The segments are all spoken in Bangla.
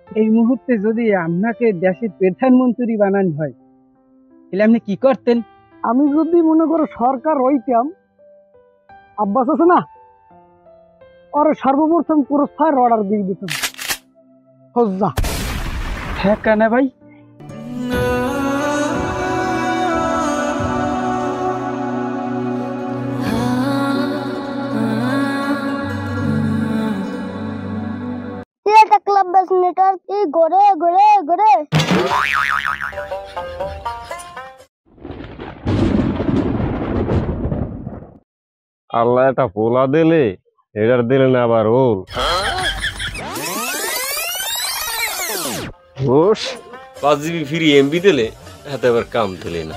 এই মুহূর্তে যদি আপনাকে দেশের প্রধানমন্ত্রী বানানো হয় তাহলে আপনি কি করতেন? আমি যদি মনে করো সরকার হইতাম, আব্বাস আছে না, ওর সর্বপ্রথম ক্রস ফায়ার অর্ডার দিয়ে দিতাম। হজ্জা হ্যাঁ কানা ভাই, ক্লাব বাস নেটওয়ার্ক এই ঘরে ঘরে ঘরে আল্লাহ এটা পোলা দিলে এটার দিলে না আবার ওর ঘোষ 5 GB ফ্রি এমবি দিলে হাতে আবার কাম দিলে না।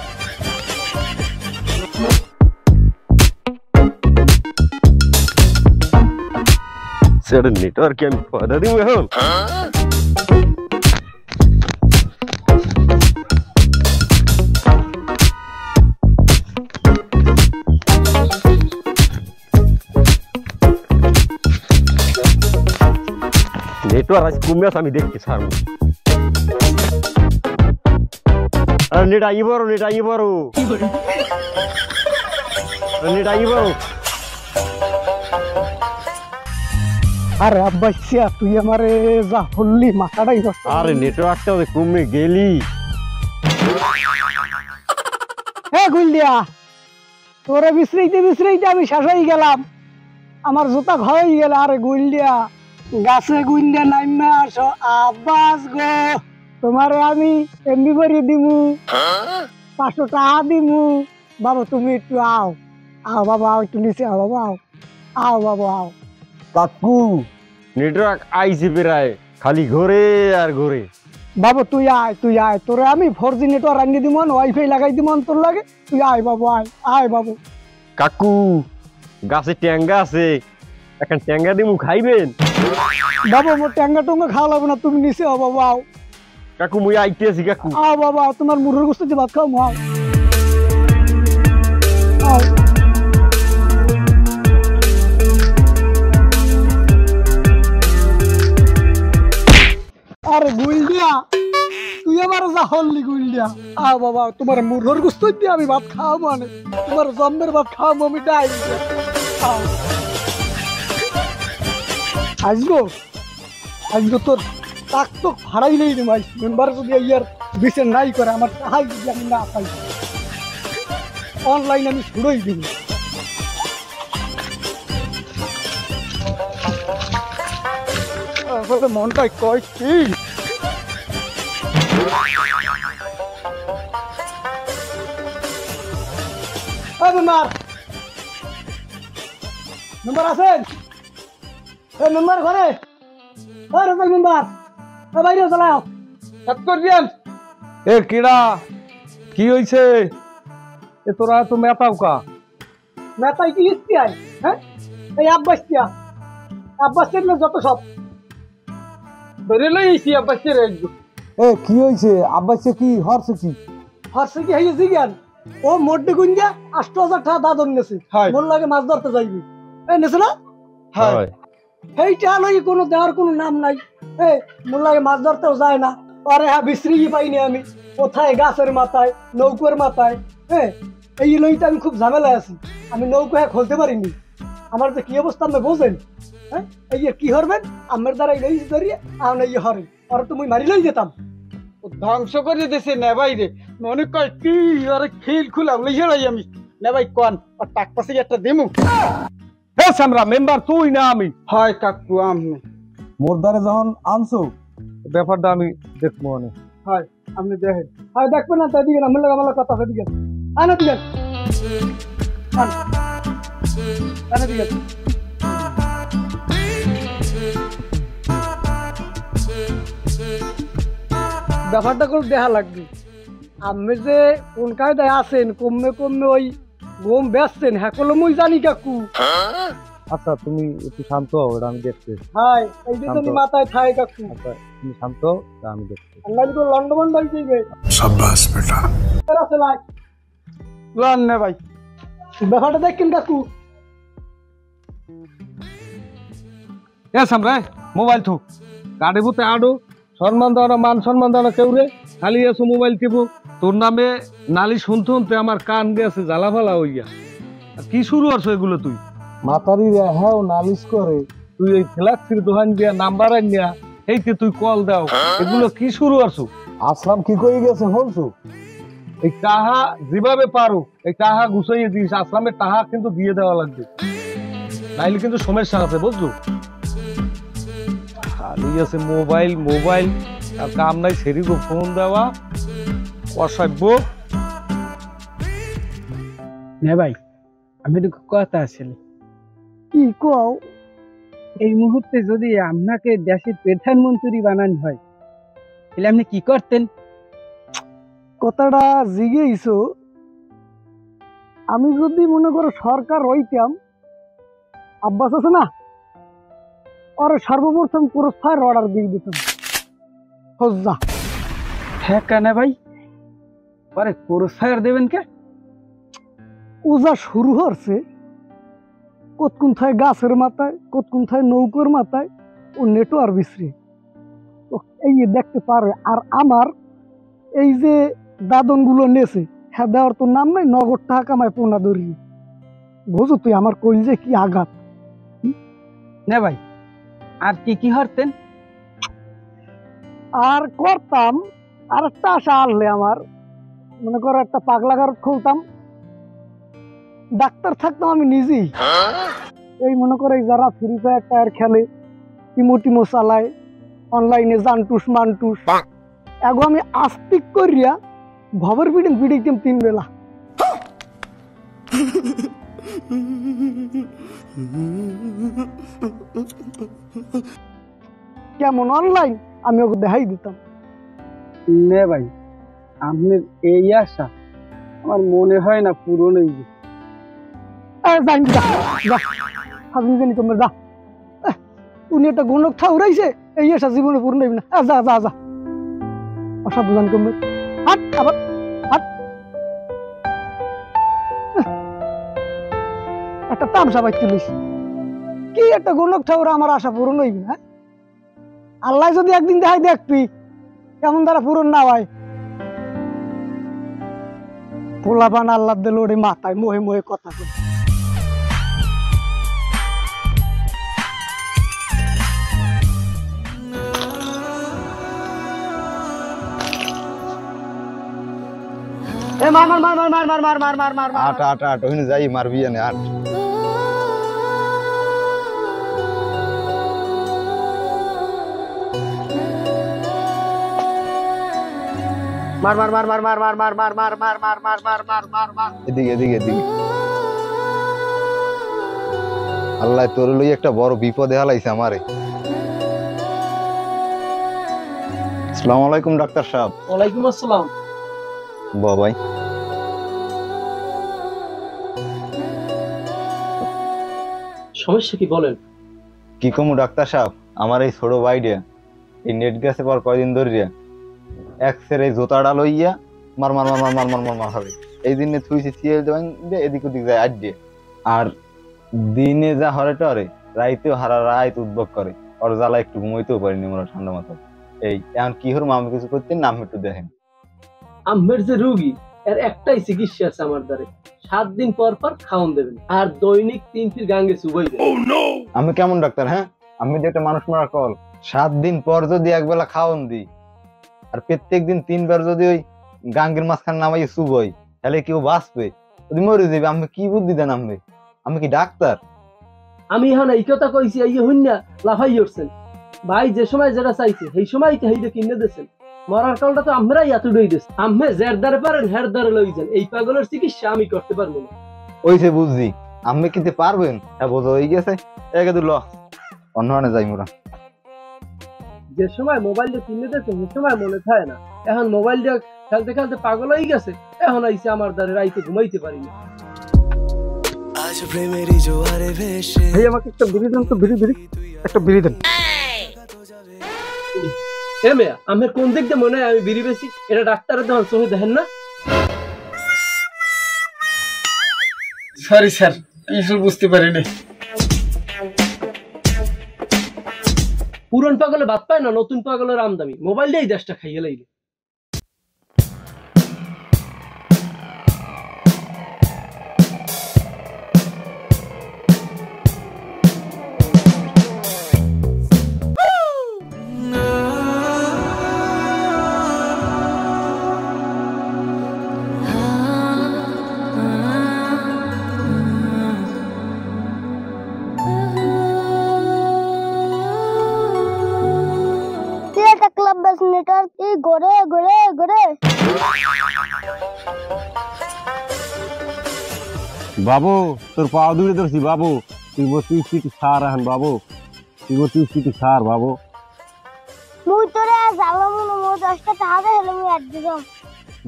সেটা নেটওয়ার্কে আমি পয়দা দিব এখন। নেটওয়ার্ক আজ কমে আছে আমি দেখছি স্যার। আর নেট আই বড় নেট আই বড় নেট আই বড়। আরে আব্বাসিয়া তুই আমারে যা হল্লি মাথাটাই নষ্ট। আরে নেটওয়ার্কটা কমে গেলি। হ্যাঁ গুলদিয়া, তোরে বিশ্রাইতে আমি শেষ হয়ে গেলাম, আমার জুতা হয়ে গেল। আরে গুলদিয়া গাছে গুলদিয়া নাইমা আসো আব্বাস গো, তোমারে আমি এমবি ভরিয়ে দিমু, 500 টাকা দিমু। বাবা তুমি একটু আও আও বাবা, আও একটু নিচে আও বাবা, আও আও বাবা আও। কাকু নেটওয়ার্ক আইছে প্রায়, খালি ঘুরে আর ঘুরে। বাবু তুই আয় তোরে আমি 4G নেটওয়ার্ক আনিয়ে দিব, ওয়াইফাই লাগাই দিব তোর লাগে। তুই আয় বাবু, আয় বাবু। কাকু গাছে ট্যাঙ্গা আছে, এখন ট্যাঙ্গা দিমু খাইবেন? বাবু মোর ট্যাঙ্গা টুঙ্গা খাওয়া লাগবে না, তুমি নিচে আও বাবু, আও। কাকু মুই আইতেছি কাকু। আও বাবা, তোমার মুরুর গোস্ত দিয়ে ভাত খাও, আও আও। আরে গুলদিয়া তুই আমার যা হল্লি গুলদিয়া, আও বাবা, তোমার মুরুর গোস্ত দিয়ে আমি ভাত খাও, মানে তোমার জম্মের ভাত খাও আমি ডাই। আসবো তোর তাক তো ভাড়াইলেই নি ভাই। মেম্বার যদি ইয়ার বিচার নাই করে, আমার টাকাই যদি আমি না পাই, অনলাইন আমি ছুড়েই দিব। মনটাই কয় কি মেম্বার আছেন? মেম্বার ঘরে? মেম্বার বাইরে চালাও এ কিড়া কি হইছে? এ তোরা তো মেতাও কা মেতাই কি ইস্তি আয়? হ্যাঁ এই আব্বাসিয়া যত সব ধরে লইছি আব্বাসের একদম। এ কি হইছে? আব্বাসে কি হরছে কি? হরছে কি হইছে জ্ঞান? ও মোটে গুঞ্জা 8000 টাকা দাদন নেছে, মন লাগে মাছ ধরতে যাইবি। এ নেছে না? হয় এইটা লই কোনো দেওয়ার কোনো নাম নাই। এ মন লাগে মাছ ধরতেও যায় না। আরে হ্যাঁ বিশ্রি পাইনি আমি, কোথায় গাছের মাথায়, নৌকার মাথায়। হ্যাঁ এই লইতে আমি খুব ঝামেলায় আছি, আমি নৌকা খুলতে পারিনি। আমার যে কি অবস্থা আপনি বোঝেন? হ্যাঁ এই কি হরবেন আমার দ্বারা এই লইস ধরিয়ে আমি এই হরেন, আর তো মুই মারি লই যেতাম। ধ্বংস করে দিছে নে ভাই রে, মনে কয় কি আরে খিল খুলা লইছে ভাই আমি নে ভাই কোন আর টাক পাশে একটা দেমু। হে সামরা মেম্বার তুই না আমি? হয় কাকু আমি। মোর দ্বারে যখন আনছো ব্যাপারটা আমি দেখবো অনেক। হয় আপনি দেখেন, হয় দেখবেন না তাই দিকে আমার আমার কথা আছে দিকে আনা দিকে আনা দিকে। ব্যাপারটা করে দেখা লাগবে। আপনি যে কোন কায়দায় আছেন, কমে কমে ওই গম বেচছেন, হ্যাঁ কলম মুই জানি কাকু। আচ্ছা তুমি একটু শান্ত হও, এটা আমি দেখছি। হাই এই যে তুমি মাথায় থাই কাকু। আচ্ছা তুমি শান্ত হও, এটা আমি দেখছি। আল্লাহ তো লন্ডন ডাল দিবে। শাবাশ বেটা। রাতে লাই লন নে ভাই, ব্যাপারটা দেখেন কাকু। এ সামরা মোবাইল থু গাড়ি বুতে আডো সম্মান দাও না, মান সম্মান দাও না কেউ রে, খালি আছো মোবাইল টিপো। তোর নামে নালি শুনতে শুনতে আমার কান গেছে জ্বালাফালা হইয়া। আর কি শুরু করছো এগুলো তুই? মাতারি রে হ্যাঁ নালিশ করে, তুই এই ফ্ল্যাক্সির দোকান দিয়া নাম্বার আনিয়া এইতে তুই কল দাও, এগুলো কি শুরু করছো? আসলাম কি কই গেছে বলছো? এই টাহা যেভাবে পারো এই টাহা গুছাইয়ে দিস, আসলামের টাহা কিন্তু দিয়ে দেওয়া লাগবে, নাইলে কিন্তু সমস্যা আছে বুঝলো। খালি আছে মোবাইল মোবাইল, আর কাম নাই সেরিগো ফোন দেওয়া অসভ্য। নে ভাই আমি একটু কথা আসলে কি কও? এই মুহূর্তে যদি আপনাকে দেশের প্রধানমন্ত্রী বানানো হয় তাহলে আপনি কি করতেন? কথাটা জিগেইছো, আমি যদি মনে করো সরকার হইতাম, আব্বাস আছে না, ওর সর্বপ্রথম ক্রসফায়ার অর্ডার দিয়ে দিতাম। হজ্জা হ্যাঁ কেন ভাই, পরে ক্রসফায়ার দেবেন কে? উজা শুরু হচ্ছে কতক্ষণ থায় গাছের মাথায়, কতক্ষণ থায় নৌকোর মাথায়, ও নেটওয়ার্ক বিশ্রী এই যে দেখতে পারে। আর আমার এই যে দাদন গুলো নেছে, হ্যাঁ দেওয়ার তো নাম নাই, নগদ টাকা কামায় পোনা ধরিয়ে। বুঝো তুই আমার কইল যে কি আঘাত। না ভাই আর কি কি করতেন? আর করতাম আর একটা আশা আনলে আমার, মনে করো একটা পাগলাগার খুলতাম, ডাক্তার থাকতাম আমি নিজেই। এই মনে করে যারা ফ্রি ফায়ার টায়ার খেলে, টিমো টিমো চালায় অনলাইনে, জানটুস মানটুস, এগো আমি আস্তিক করিয়া ভবর পিডিং পিডিং 3 বেলা। কেমন অনলাইন আমি ওকে দেখাই দিতাম। নে ভাই আপনার এই আশা আমার মনে হয় না পূরণ হইবে। উনি একটা গণক ঠাউরাইছে, এই আশা জীবনে পূর্ণ হইবে না। যা যা যা আশা বুঝান কমবে, হাট আবার হাট। একটা তামসা বাইতে লইস, কি একটা গণক ঠাউরা আমার আশা পূরণ হইবে না? আল্লাহ যদি একদিন দেখাই দেখবি কেমন দ্বারা পূরণ না হয়। পোলাপান আল্লাহ দিল ওরে মাথায় মোহে মোহে কথা বলে। মার মার মার মার মার মার মার মার মার মার আট আট আট ওখানে যাই মারবি না আট। মার মার মার মার মার মার মার মার মার মার মার মার মার মার মার মার। এদিকে এদিকে এদিকে। আল্লাহ তোর লই একটা বড় বিপদে হালাইছে আমারে। আসসালামু আলাইকুম ডাক্তার সাহেব। ওয়ালাইকুম আসসালাম। বাবাই সমস্যা কি বলেন? কি কমু ডাক্তার সাহেব, আমার এই ছোট ভাইটা এই নেট গেছে পর কয়দিন ধরিয়া এক্সের এই জোতাটা লইয়া মার মার মার মার মার মার মার মার হবে। এই দিনে থুইছি সিএল দেবেন এদিক ওদিক যায় আড দিয়ে, আর দিনে যা হরে টরে রাইতেও হারা রাত উদ্ভব করে, ওর জ্বালা একটু ঘুমাইতেও পারিনি মোরা ঠান্ডা মাথায়। এই এখন কি হর আমি কিছু করতে নাম একটু দেখেন। আমের যে রোগী এর একটাই চিকিৎসা আছে আমার দ্বারে, 7 দিন পর পর খাওয়ান দেবেন আর দৈনিক 3 ফির গাঙ্গে চুবাই দেবেন। আমি কেমন ডাক্তার? হ্যাঁ আমি যে একটা মানুষ মারা কল, 7 দিন পর যদি একবেলা খাওয়ান দিই আর প্রত্যেক দিন 3 বার যদি ওই গাঙ্গের মাঝখানে নামাই চুবই, তাহলে কেউ বাঁচবে? যদি মরে যাবে আমি কি বুদ্ধি দেন? আমি কি ডাক্তার? আমি এখন এই কথা কইছি এই হইনা লাফাই উঠছেন ভাই, যে সময় যেটা চাইছে সেই সময় হেইটা কিনে দিয়েছেন। মরার কালটা তো আমরাই এতটাই দিস, আমি যার দ্বারে পারেন হের দ্বারে লই যান, এই পাগলের চিকিৎসা আমি করতে পারবো না। ওইছে বুঝছি আমি কিনতে পারবেন? হ্যাঁ বোঝা হয়ে গেছে, একে দিল অন্যখানে যাই মোরা। যে সময় মোবাইলটা কিনে দিয়েছেন সে সময় মনে থাকে না, এখন মোবাইলটা খেলতে খেলতে পাগল হয়ে গেছে, এখন আইসে আমার দ্বারে রাইতে ঘুমাইতে পারি না। ভাই আমাকে একটা বিড়ি দেন তো, বিড়ি বিড়ি একটা বিড়ি দেন। এ মেয়া আমার কোন দিক দিয়ে মনে হয় আমি বিড়ি বেশি? এটা ডাক্তারের দোকান, চোখে দেখেন না? সরি স্যার, আমি আসলে বুঝতে পারিনি। পুরন পাগলে ভাত পায় না, নতুন পাগলের আমদামি। মোবাইলটাই দেশটা খাইয়ে লাইলে। ক্লাব বাস নেটওয়ার্ক এই ঘরে ঘরে ঘরে। বাবু তোর পাও দূরে ধরছি বাবু, তুই তুই সার এখন বাবু, তুই সার বাবু। মুই তোরে জ্বালাম না, মোর 10টা টাকা দে হলে মুই আর দিব।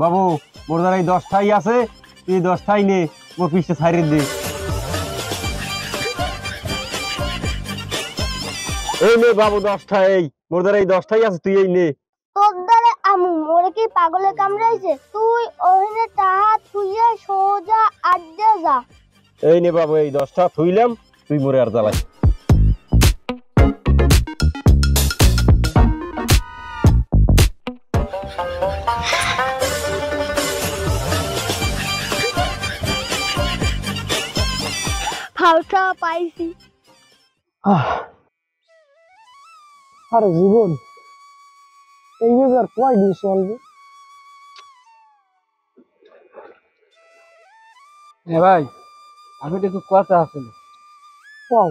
বাবু মোর দ্বারা এই 10টাই আছে, তুই 10টাই নে, মোর পিছটা ছাইরে দে। এই নে বাবু 10টা, এই মোর দ্বারা এই 10টাই আছে, তুই এই নে। তোর দ্বারে আমু মোরে কি পাগলে কামড়াইছে? তুই ওখানে টাকা তুইয়ে সোজা আড্ডে যা। এই নে বাবু এই 10টা থুইলাম, তুই মোরে আর জ্বালাই। ফাউটা পাইছি। আরে জীবন এই যে আর কয়দিন চলবে? ভাই আমি একটু কথা আছে, কও।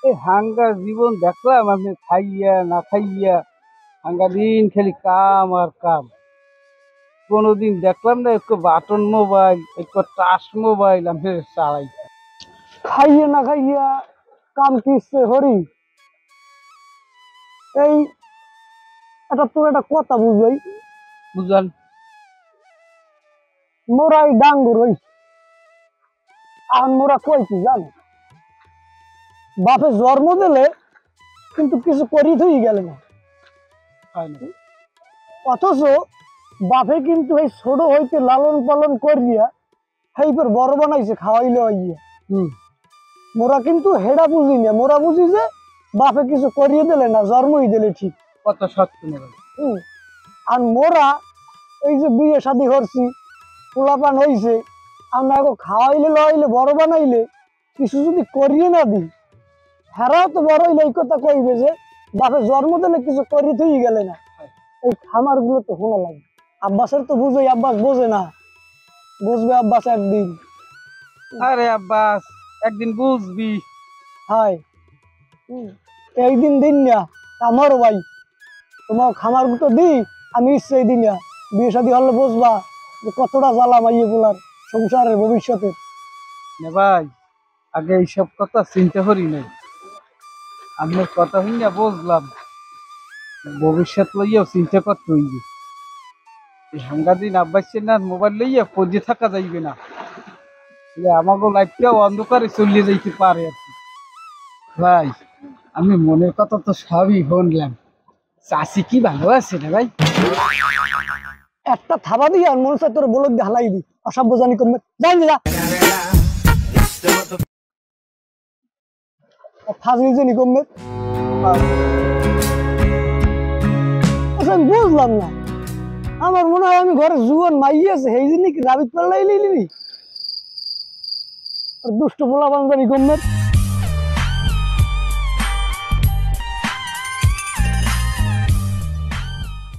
এই হাঙ্গার জীবন দেখলাম আমি, খাইয়া না খাইয়া হাঙ্গা দিন খালি কাম আর কাম। কোনোদিন দেখলাম না একটু বাটন মোবাইল, একটু টাচ মোবাইল আমি চালাই। খাইয়ে না খাইয়া কাম কিসে হরি? এই এটা তোর একটা কথা বুঝাই, বুঝলেন? মোরা এই ডাঙ্গুর হই, আর মোরা কইছি জানো, বাপে জন্ম দিলে কিন্তু কিছু করি থই গেলে না, অথচ বাপে কিন্তু এই ছোট হইতে লালন পালন করিয়া সেইপর বড় বানাইছে, খাওয়াইলে হইয়া। মোরা কিন্তু হেডা বুঝি না, মোরা বুঝি যে বাপে কিছু করিয়ে দিলে না, জন্মই দিলে ঠিক। কত সত্য। আর মোরা এই যে বিয়ে শাদী করছি, পোলাপান হইছে, আমরা এখন খাওয়াইলে লইলে বড় বানাইলে কিছু যদি করিয়ে না দিই, হেরাও তো বড় হইলে এই কথা কইবে যে বাপে জন্ম দিলে কিছু করিয়ে থই গেলে না। এই খামার গুলো তো শোনা লাগে। আব্বাসের তো বুঝোই, আব্বাস বোঝে না, বুঝবে আব্বাস একদিন। আরে আব্বাস একদিন বুঝবি। হায় একদিন দিন না আমারও ভাই, তোমার খামার গুলো দি আমি ইচ্ছে দিন না, বিয়ে শাদী হলে বুঝবা যে কতটা জ্বালা মাইয়ে গুলার সংসারের ভবিষ্যতের। ভাই আগে এইসব কথা চিন্তা করি নাই, আপনার কথা শুনে বুঝলাম ভবিষ্যৎ লইয়াও চিন্তা করতে হইবে। এই সাংঘাতিক আব্বাসের না মোবাইল লইয়া পড়ে থাকা যাইবে না, আমাকে লাইফটাও অন্ধকারে চলিয়ে যাইতে পারে আর কি। ভাই আমি মনের কথা তো সবই শুনলাম, চাষি কি ভালো আছে না ভাই? একটা থাবা দিয়ে আর মনে তোর বলক দিয়ে হালাই দি, অসভ্য জানি কমবে, যাই যা ফাজলি জানি কমবে। আমি বুঝলাম না, আমার মনে হয় আমি ঘরে জুয়ান মাইয়ে আছে, সেই জন্য কি রাবিত পাল্লাই নিলি দুষ্ট পোলা বান্ধবী কমবে।